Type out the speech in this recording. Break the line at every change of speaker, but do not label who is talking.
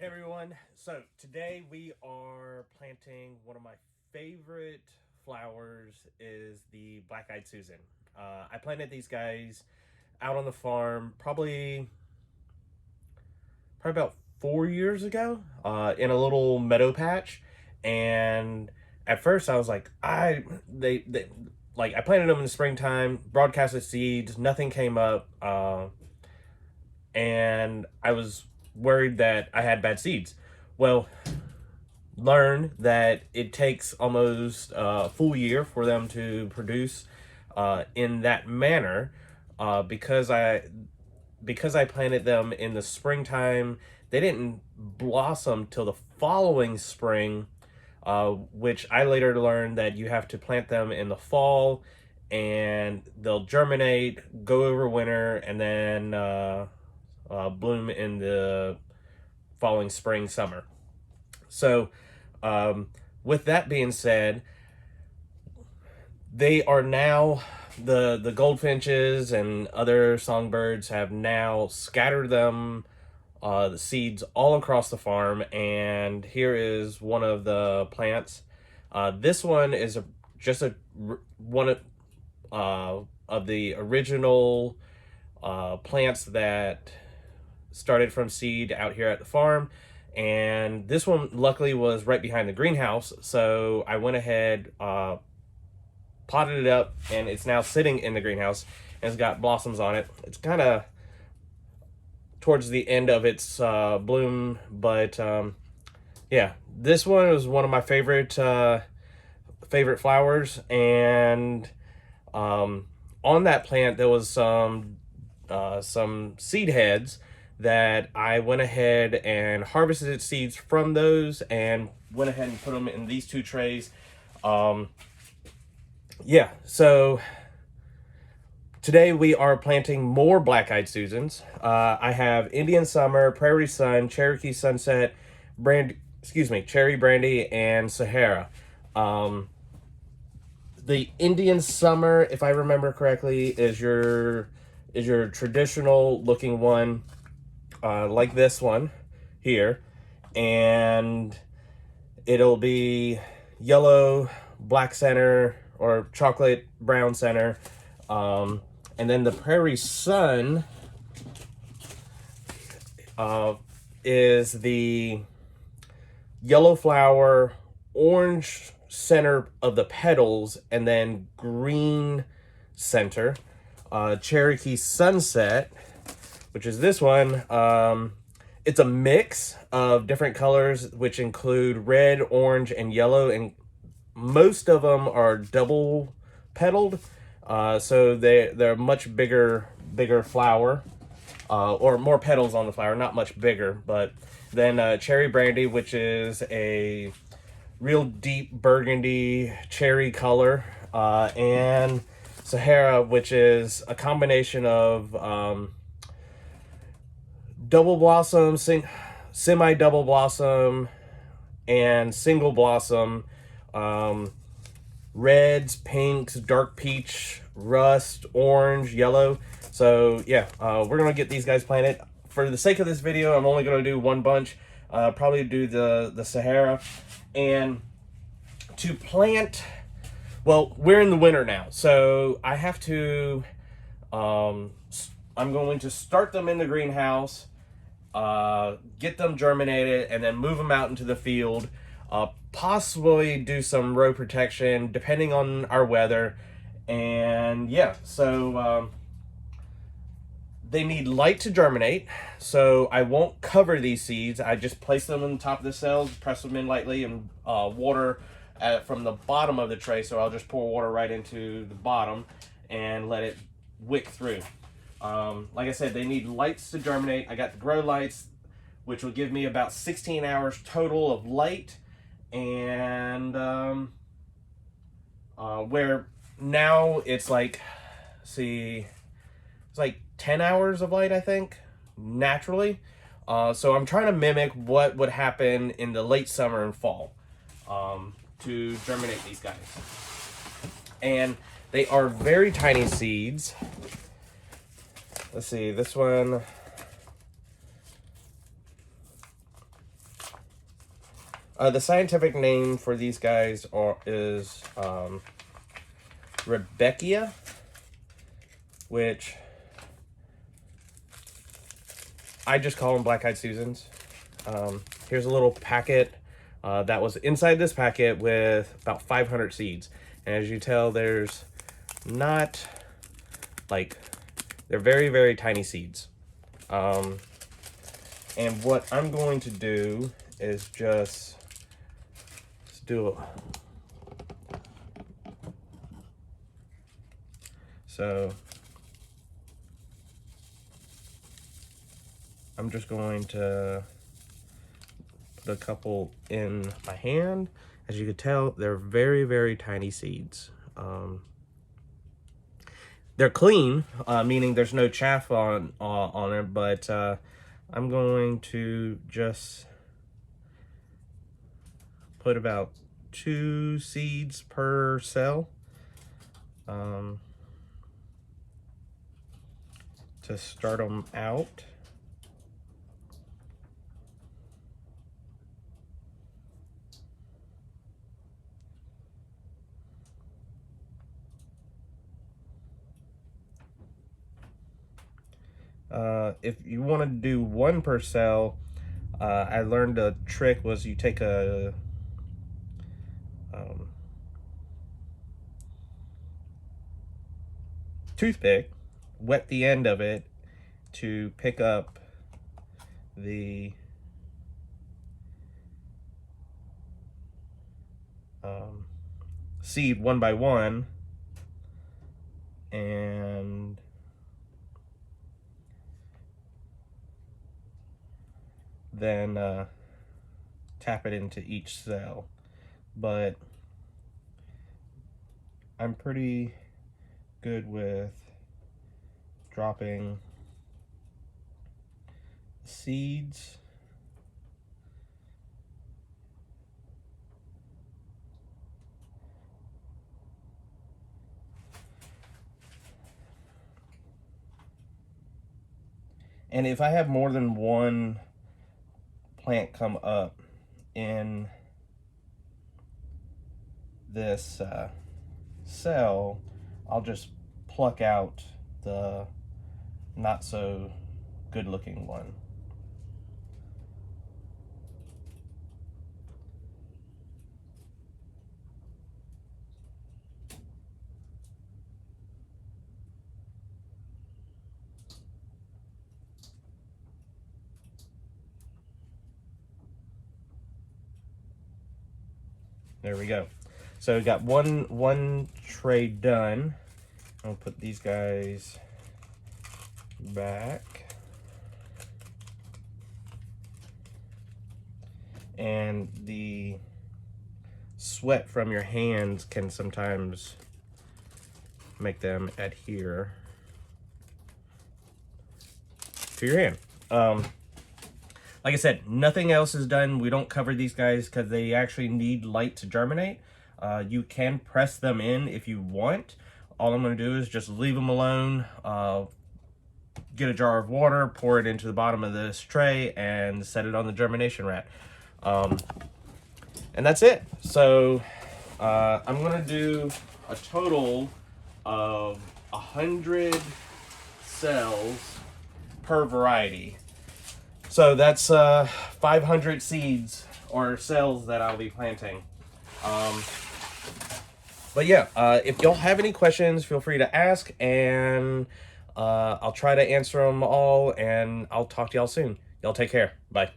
Hey everyone, so today we are planting one of my favorite flowers is the black-eyed Susan. I planted these guys out on the farm probably about 4 years ago in a little meadow patch, and at first I was like they like I planted them in the springtime, broadcasted seeds, nothing came up, and I was worried that I had bad seeds. Well, learn that it takes almost a full year for them to produce in that manner, because I planted them in the springtime. They didn't blossom till the following spring, which I later learned that you have to plant them in the fall and they'll germinate, go over winter, and then bloom in the following spring, summer. So, with that being said, they are now the goldfinches and other songbirds have now scattered them, the seeds all across the farm, and here is one of the plants. This one is one of the original plants that started from seed out here at the farm. And this one luckily was right behind the greenhouse, so I went ahead, potted it up, and it's now sitting in the greenhouse and it's got blossoms on it. It's kind of towards the end of its bloom, but yeah, this one was one of my favorite flowers. And on that plant there was some seed heads that I went ahead and harvested seeds from those and went ahead and put them in these two trays. Yeah, so today we are planting more black-eyed Susans. I have Indian Summer, Prairie Sun, Cherokee Sunset, Cherry Brandy, and Sahara. The Indian Summer, if I remember correctly, is your traditional looking one, like this one here, and it'll be yellow, black center, or chocolate brown center. And then the Prairie Sun is the yellow flower, orange center of the petals, and then green center. Cherokee Sunset, which is this one, it's a mix of different colors, which include red, orange, and yellow, and most of them are double petaled, so they're much bigger flower, or more petals on the flower, not much bigger. But then Cherry Brandy, which is a real deep burgundy cherry color, and Sahara, which is a combination of double blossom, semi-double blossom, and single blossom, reds, pinks, dark peach, rust, orange, yellow. So yeah, we're gonna get these guys planted. For the sake of this video, I'm only gonna do one bunch, probably do the Sahara. And to plant, well, we're in the winter now, so I have to, I'm going to start them in the greenhouse, get them germinated, and then move them out into the field, possibly do some row protection depending on our weather. And yeah, so they need light to germinate, so I won't cover these seeds. I just place them on top of the cells, press them in lightly, and water from the bottom of the tray. So I'll just pour water right into the bottom and let it wick through. Like I said, they need lights to germinate. I got the grow lights, which will give me about 16 hours total of light. And where now it's like, it's like 10 hours of light, I think, naturally. So I'm trying to mimic what would happen in the late summer and fall, to germinate these guys. And they are very tiny seeds. Let's see, this one, The scientific name for these guys is Rudbeckia, which I just call them Black-Eyed Susans. Here's a little packet that was inside this packet with about 500 seeds. And as you tell, there's not, like, they're very, very tiny seeds. And what I'm going to do is just do it. So I'm just going to put a couple in my hand. As you can tell, they're very, very tiny seeds. They're clean, meaning there's no chaff on it, but I'm going to just put about 2 seeds per cell to start them out. If you want to do 1 per cell, I learned a trick was you take a toothpick, wet the end of it to pick up the seed one by one, and then tap it into each cell. But I'm pretty good with dropping seeds. And if I have more than one plant come up in this cell, I'll just pluck out the not so good looking one. There we go. So we got one tray done. I'll put these guys back. And the sweat from your hands can sometimes make them adhere to your hand. Like I said, nothing else is done. We don't cover these guys because they actually need light to germinate. You can press them in if you want. All I'm going to do is just leave them alone, get a jar of water, pour it into the bottom of this tray, and set it on the germination rat. And that's it. So I'm going to do a total of 100 cells per variety. So that's 500 seeds or cells that I'll be planting. But yeah, if y'all have any questions, feel free to ask, and I'll try to answer them all, and I'll talk to y'all soon. Y'all take care. Bye.